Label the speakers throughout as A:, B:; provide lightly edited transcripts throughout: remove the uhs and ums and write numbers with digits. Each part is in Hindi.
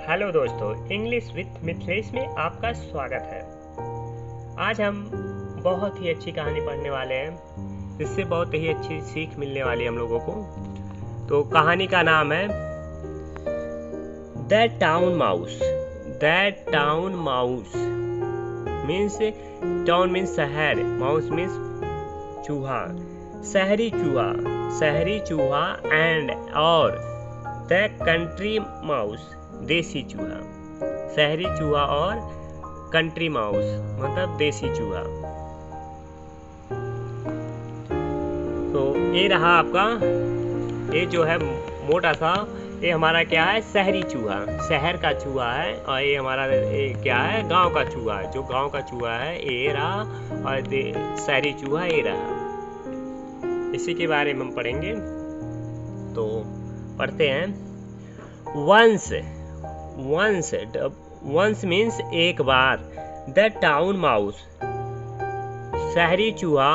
A: हेलो दोस्तों, इंग्लिश विथ मिथिलेश में आपका स्वागत है। आज हम बहुत ही अच्छी कहानी पढ़ने वाले हैं, जिससे बहुत ही अच्छी सीख मिलने वाली है हम लोगों को। तो कहानी का नाम है the town mouse. The town mouse means, town means शहर, माउस मीन्स चूहा, शहरी चूहा, शहरी चूहा एंड और द कंट्री माउस, देसी चूहा। शहरी चूहा और कंट्री माउस मतलब देसी चूहा। तो ये रहा आपका, ये जो है मोटा सा, ये हमारा क्या है, शहरी चूहा, शहर का चूहा है। और ये हमारा ये क्या है, गांव का चूहा है। जो गांव का चूहा है ये रहा, और शहरी चूहा ये रहा। इसी के बारे में हम पढ़ेंगे। तो पढ़ते हैं। वंस मीन्स एक बार। द टाउन माउस, शहरी चूहा।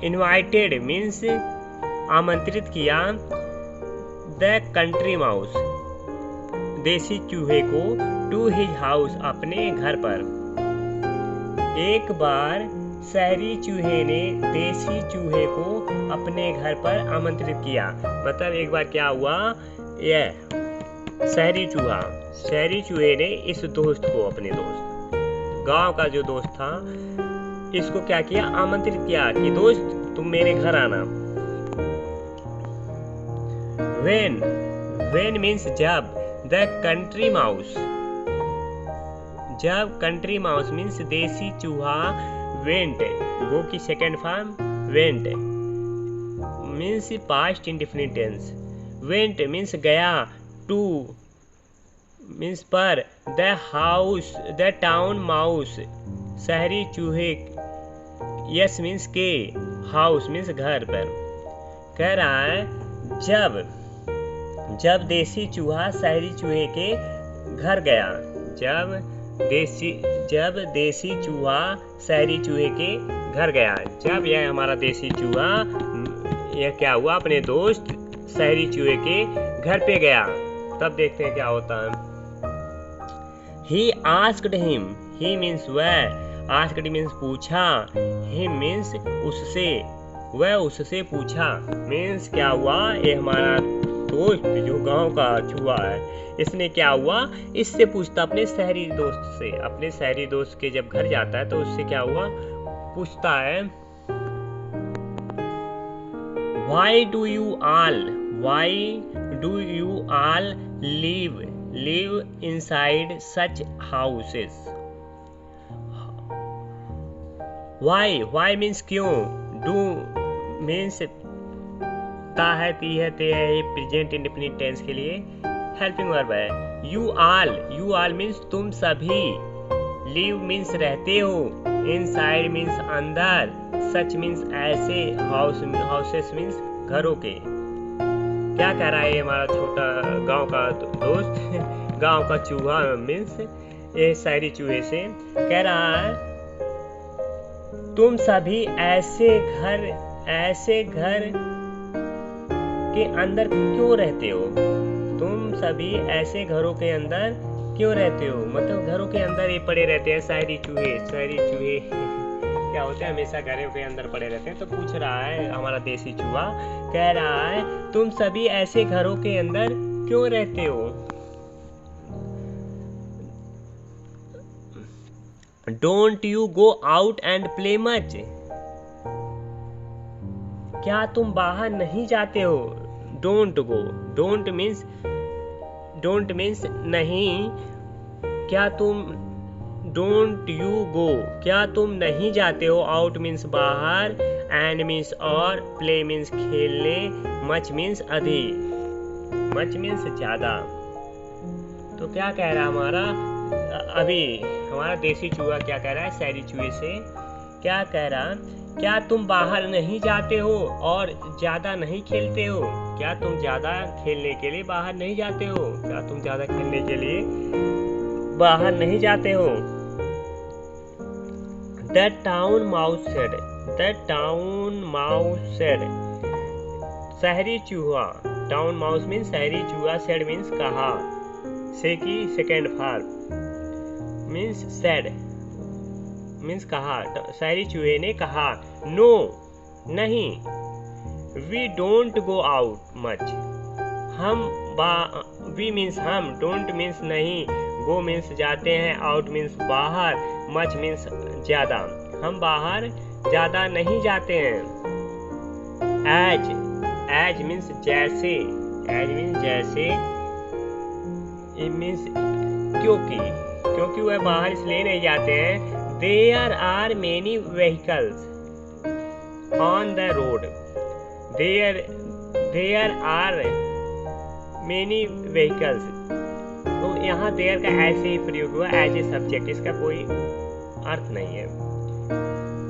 A: इनवाइटेड मीन्स आमंत्रित किया। द कंट्री माउस, देसी चूहे को। टू हिज हाउस, अपने घर पर। एक बार शहरी चूहे ने देसी चूहे को अपने घर पर आमंत्रित किया। मतलब एक बार क्या हुआ, यह शहरी चूहे ने इस दोस्त को, अपने दोस्त, गांव का जो दोस्त था, इसको क्या किया, आमंत्रित किया कि दोस्त तुम मेरे घर आना। वेन मीन्स जब। द कंट्री माउस, जब कंट्री माउस मीन्स देसी चूहा। वेंट, गो की second form went means past indefinite tense. Went means गया। टू मीन्स पर। The house, the town mouse, शहरी चूहे। यस मीन्स के। हाउस मीन्स घर पर। कह रहा है जब देसी चूहा शहरी चूहे के घर गया। जब देसी चूहा शहरी चूहे के घर गया। जब यह हमारा देसी चूहा, यह क्या हुआ, अपने दोस्त शहरी चूहे के घर पे गया। तब देखते हैं क्या होता है। He asked him, he means वह, asked means पूछा, him means उससे, वह उससे पूछा। मीन्स क्या हुआ, ये हमारा दोस्त जो गांव का चूहा है, इसने क्या हुआ, इससे पूछता, अपने शहरी दोस्त से। अपने शहरी दोस्त के जब घर जाता है तो उससे क्या हुआ, पूछता है, Why do you all live inside such houses? Why means क्यों। Do means ता है, ती है, ते है, प्रेजेंट इंडेफिनिट टेंस के लिए हेल्पिंग वर्ब है। यू ऑल मीन्स तुम सभी। लिव मीन्स रहते हो। इनसाइड मीन्स अंदर। सच मीन्स ऐसे। हाउसेस मीन्स घरों के। क्या कह रहा है हमारा छोटा गांव का दोस्त गांव का चूहा मीन्स ये शहरी चूहे से कह रहा है, तुम सभी ऐसे घर के अंदर क्यों रहते हो। तुम सभी ऐसे घरों के अंदर क्यों रहते हो। मतलब घरों के अंदर ही पड़े रहते हैं शहरी चूहे क्या होते हैं, हमेशा घरों के अंदर पड़े रहते हैं। तो पूछ रहा है हमारा देसी चूहा, कह रहा है तुम सभी ऐसे घरों के अंदर क्यों रहते हो। Don't you go out and play much, क्या तुम बाहर नहीं जाते हो। डोंट गो, डोंट मीन्स नहीं। क्या तुम, डोंट यू गो, क्या तुम नहीं जाते हो। आउट मीन्स बाहर, एंड मीन्स और, प्ले मीन्स खेलने, मच मीन्स अधिक, मच मीन्स ज्यादा। तो क्या कह रहा हमारा, अभी हमारा देसी चूहा क्या कह रहा है शहरी चूहे से, क्या कह रहा, क्या तुम बाहर नहीं जाते हो और ज्यादा नहीं खेलते हो। क्या तुम ज्यादा खेलने के लिए बाहर नहीं जाते हो। क्या तुम ज्यादा खेलने के लिए बाहर नहीं जाते हो। The town mouse said, शहरी चूहा, टाउन माउस मीन्स शहरी चूहा, सेड मीन्स कहा, से की second form means said means कहा, शहरी चूहे ने कहा, नो नहीं, we don't go out much, we means हम, डोंट मीन्स नहीं, गो मीन्स जाते हैं, आउट मीन्स बाहर, मच मीन्स ज्यादा, हम बाहर ज्यादा नहीं जाते हैं। एज मीन्स जैसे, एज मीन्स जैसे, इट मीन्स क्योंकि वह बाहर इसलिए नहीं जाते हैं। There are many vehicles on the road, there are many vehicles, तो यहाँ देयर का ऐसे ही प्रयोग हुआ एज ए सब्जेक्ट, इसका कोई अर्थ नहीं है।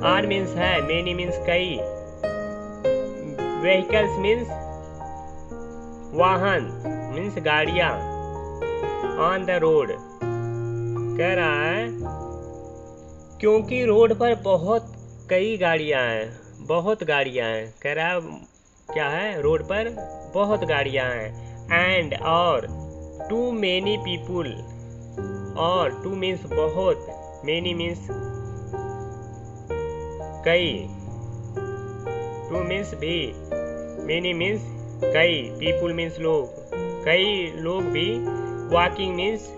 A: आर मीन्स है, मेनी मीन्स कई, व्हीकल्स मीन्स वाहन मीन्स गाड़ियां, ऑन द रोड कह रहा है क्योंकि रोड पर बहुत कई गाड़ियां हैं, बहुत गाड़ियां हैं, कह रहा है क्या है, रोड पर बहुत गाड़ियां हैं। एंड और टू मेनी पीपुल, और टू मीन्स बहुत, मेनी मीन्स कई, टू मीन्स भी, मेनी मीन्स कई, पीपुल मीन्स लोग, कई लोग भी, वॉकिंग मीन्स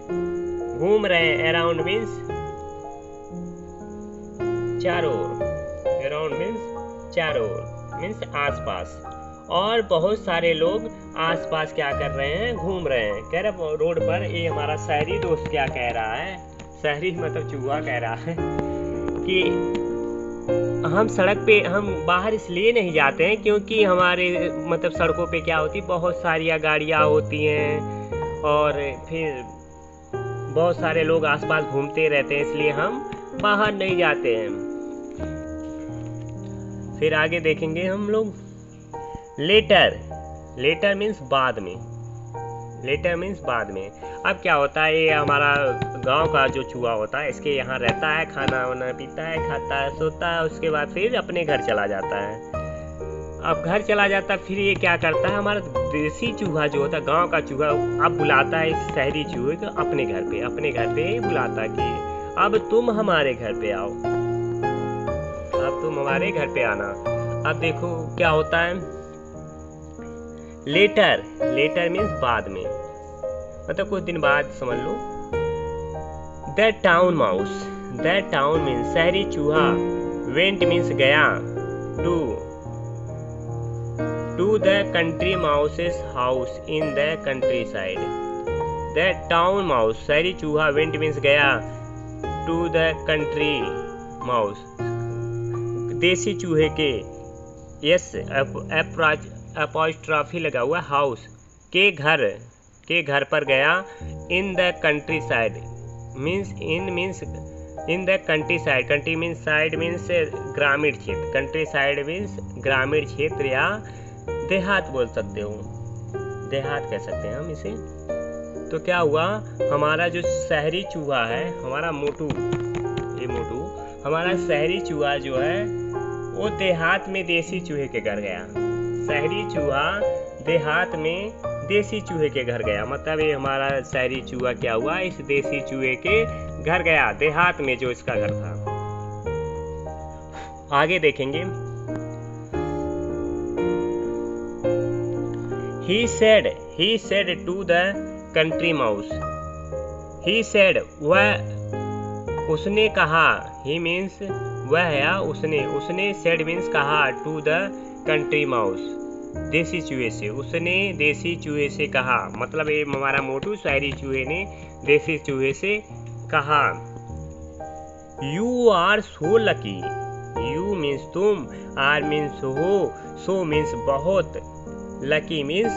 A: घूम रहे हैं, अराउंड मीन्स चारों ओर, अराउंड मीन्स चारों ओर मीन्स आसपास, और बहुत सारे लोग आसपास क्या कर रहे हैं, घूम रहे हैं। कह रहे रोड पर, ये हमारा शहरी दोस्त क्या कह रहा है, शहरी मतलब चूहा कह रहा है कि हम सड़क पे, हम बाहर इसलिए नहीं जाते हैं क्योंकि हमारे मतलब सड़कों पे क्या होती, बहुत सारी गाड़ियाँ होती हैं और फिर बहुत सारे लोग आसपास घूमते रहते हैं, इसलिए हम बाहर नहीं जाते हैं। फिर आगे देखेंगे हम लोग लेटर मीन्स बाद में, लेटर मीन्स बाद में। अब क्या होता है, ये हमारा गांव का जो चूहा होता है, इसके यहाँ रहता है, खाना वाना पीता है, खाता है, सोता है, उसके बाद फिर अपने घर चला जाता है। अब घर चला जाता है, फिर ये क्या करता है, हमारा देसी चूहा जो होता है, गांव का चूहा, अब बुलाता है इस शहरी चूहे को अपने घर पे बुलाता है कि अब तुम हमारे घर पे आओ, अब तुम हमारे घर पे आना। अब देखो क्या होता है, लेटर मीन्स बाद में, मतलब कुछ दिन बाद समझ लो। द टाउन मीन्स शहरी चूहा, वेंट मीन्स गया, to the country mouse's house in the countryside. The town mouse, शहरी चूहा, वेंट मीन्स गया, टू द कंट्री माउस, देसी चूहे के, यस अपॉस्ट्रॉफी लगा हुआ, हाउस के घर पर गया, इन the country side means in the country side, country means side means ग्रामीण क्षेत्र, कंट्री साइड मीन्स ग्रामीण क्षेत्र या देहात बोल सकते हो, देहात कह सकते हैं हम इसे। तो क्या हुआ, हमारा जो शहरी चूहा है, हमारा मोटू, हमारा शहरी चूहा जो है वो देहात में देसी चूहे के घर गया, शहरी चूहा देहात में देसी चूहे के घर गया, मतलब ये हमारा शहरी चूहा क्या हुआ, इस देसी चूहे के घर गया, देहात में जो इसका घर था। आगे देखेंगे, he said to the country mouse, he said, वह उसने कहा, he means वह या उसने said means कहा, to the country mouse, देसी चूहे से, उसने देसी चूहे से कहा, मतलब ये हमारा मोटू शहरी चूहे ने देसी चूहे से कहा, you are so lucky, you means तुम, आर मीन्स हो, सो मीन्स बहुत, लकी मीन्स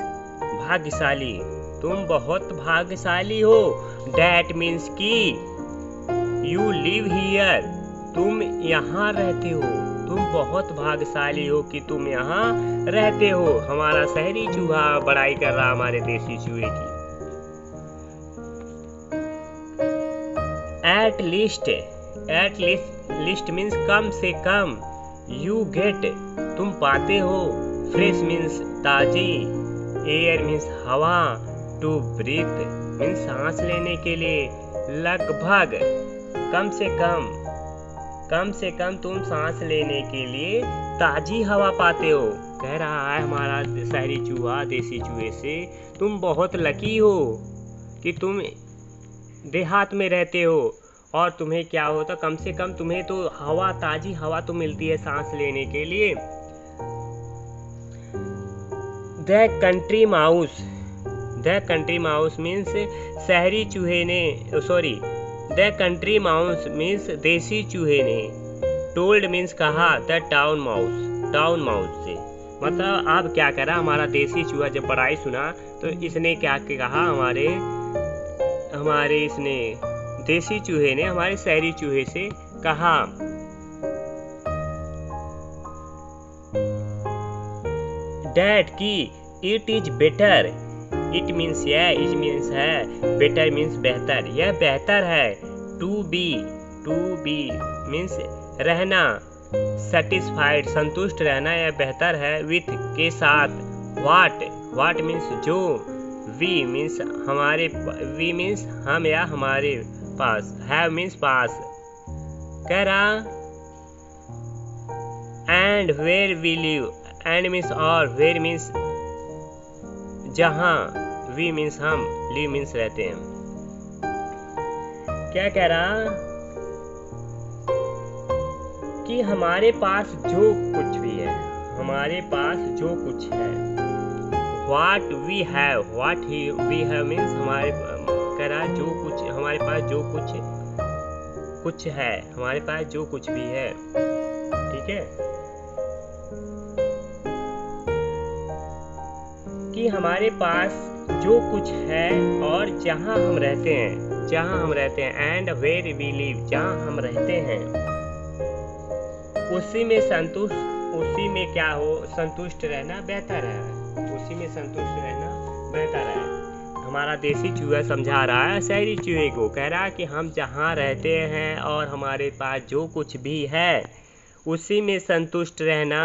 A: भाग्यशाली, तुम बहुत भाग्यशाली हो, डैट मीन्स की, यू लिव हियर, तुम यहाँ रहते हो, तुम बहुत भाग्यशाली हो कि तुम यहाँ रहते हो। हमारा शहरी चूहा बड़ाई कर रहा हमारे देसी चूहे की। एट लीस्ट मीन्स कम से कम, यू गेट तुम पाते हो, फ्रेश मीन्स ताजी, एयर मीन्स हवा, टू ब्रीथ मीन्स सांस लेने के लिए, लगभग कम से कम तुम सांस लेने के लिए ताजी हवा पाते हो। कह रहा है हमारा शहरी चूहा देसी चूहे से, तुम बहुत लकी हो कि तुम देहात में रहते हो और तुम्हें क्या होता, कम से कम तुम्हें तो हवा, ताजी हवा तो मिलती है सांस लेने के लिए। द कंट्री माउस मीन्स शहरी चूहे ने, sorry, the country mouse means देसी चूहे ने, टोल्ड मीन्स कहा, द टाउन माउस से, मतलब अब क्या करा, हमारा देसी चूहा जब बड़ाई सुना तो इसने क्या कहा, हमारे इसने देसी चूहे ने हमारे शहरी चूहे से कहा, डैड की it is better, it means है, बेटर मीन्स बेहतर, यह बेहतर है, टू बी मीन्स रहना, सेटिस्फाइड संतुष्ट रहना, यह बेहतर है, विथ के साथ, वाट मीन्स जो, वी मीन्स हम या हमारे पास, हैव मीन्स पास। कह रहा and where we live, and means और, वेयर मीन्स जहां, वी मीन्स हम, लिव मीन्स रहते हैं। क्या कह रहा कि हमारे पास जो कुछ भी है, what we have means हमारे, कह रहा जो कुछ हमारे पास, जो कुछ है, हमारे पास जो कुछ भी है, ठीक है, कि हमारे पास जो कुछ है और जहां हम रहते हैं, एंड वेयर वी लिव, जहां हम रहते हैं, उसी में क्या हो, संतुष्ट रहना बेहतर है, हमारा देसी चूहा समझा रहा है शहरी चूहे को, कह रहा है कि हम जहाँ रहते हैं और हमारे पास जो कुछ भी है उसी में संतुष्ट रहना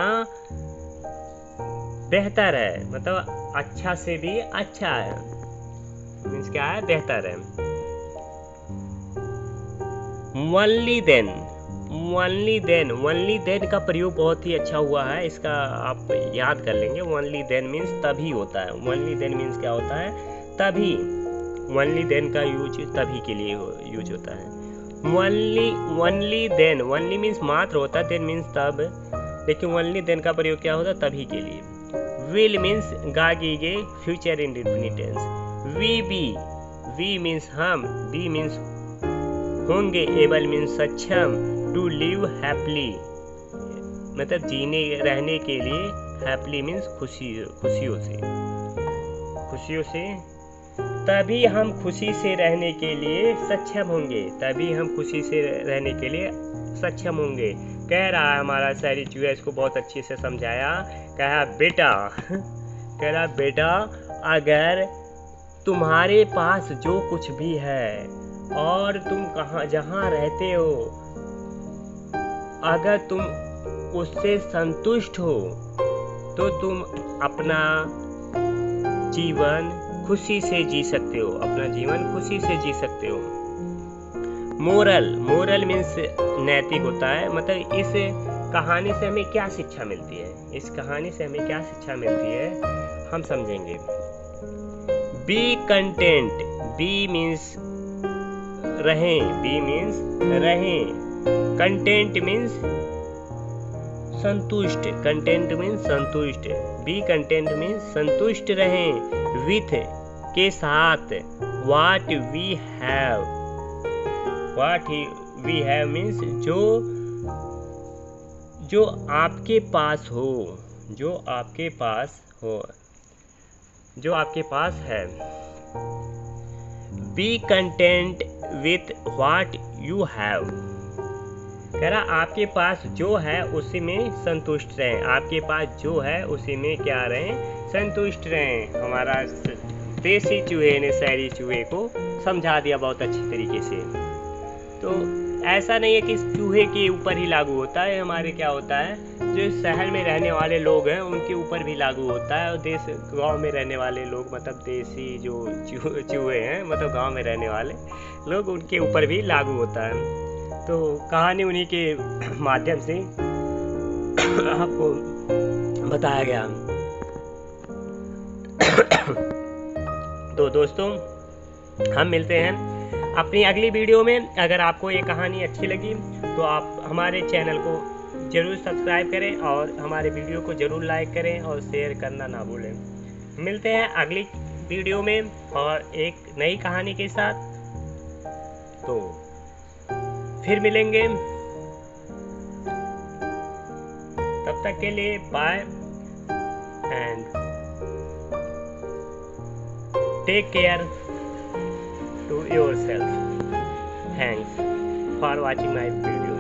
A: बेहतर है, मतलब अच्छा से भी अच्छा है, मीन्स क्या है, बेहतर है। ओनली देन का प्रयोग बहुत ही अच्छा हुआ है, इसका आप याद कर लेंगे। ओनली देन मीन्स तभी होता है, ओनली देन मीन्स क्या होता है, तभी, ओनली देन का यूज तभी के लिए यूज होता है। ओनली देन, ओनली मीन्स मात्र होता है, देन मीन्स तब, लेकिन ओनली देन का प्रयोग क्या होता है, तभी के लिए। विल मीन्स गागीगे, future indefinite tense. We means हम, बी मीन्स होंगे, एबल मीन्स सक्षम, टू लिव हैप्पली मतलब जीने रहने के लिए, हैप्पली मीन्स खुशियों से, तभी हम खुशी से रहने के लिए सक्षम होंगे, कह रहा है हमारा शहरी चूहा, इसको बहुत अच्छे से समझाया। कह रहा बेटा अगर तुम्हारे पास जो कुछ भी है और तुम जहाँ रहते हो, अगर तुम उससे संतुष्ट हो तो तुम अपना जीवन खुशी से जी सकते हो, मोरल मीन्स नैतिक होता है, मतलब इस कहानी से हमें क्या शिक्षा मिलती है, हम समझेंगे। बी कंटेंट, बी मीन्स रहें, कंटेंट मीन्स संतुष्ट, बी कंटेंट मीन्स संतुष्ट रहें, विथ के साथ, व्हाट वी हैव मीन्स जो आपके पास है। B content with what you have, कह रहा आपके पास जो है उसी में संतुष्ट रहें, क्या रहें, संतुष्ट रहें। हमारा देसी चूहे ने शहरी चूहे को समझा दिया बहुत अच्छी तरीके से। तो ऐसा नहीं है कि चूहे के ऊपर ही लागू होता है, हमारे क्या होता है, जो शहर में रहने वाले लोग हैं उनके ऊपर भी लागू होता है, और गांव में रहने वाले लोग मतलब देसी जो चूहे हैं मतलब गांव में रहने वाले लोग उनके ऊपर भी लागू होता है। तो कहानी उन्हीं के माध्यम से आपको बताया गया। तो दोस्तों हम मिलते हैं अपनी अगली वीडियो में। अगर आपको ये कहानी अच्छी लगी तो आप हमारे चैनल को ज़रूर सब्सक्राइब करें और हमारे वीडियो को ज़रूर लाइक करें और शेयर करना ना भूलें। मिलते हैं अगली वीडियो में और एक नई कहानी के साथ। तो फिर मिलेंगे, तब तक के लिए bye and take care to yourself. Thanks for watching my video.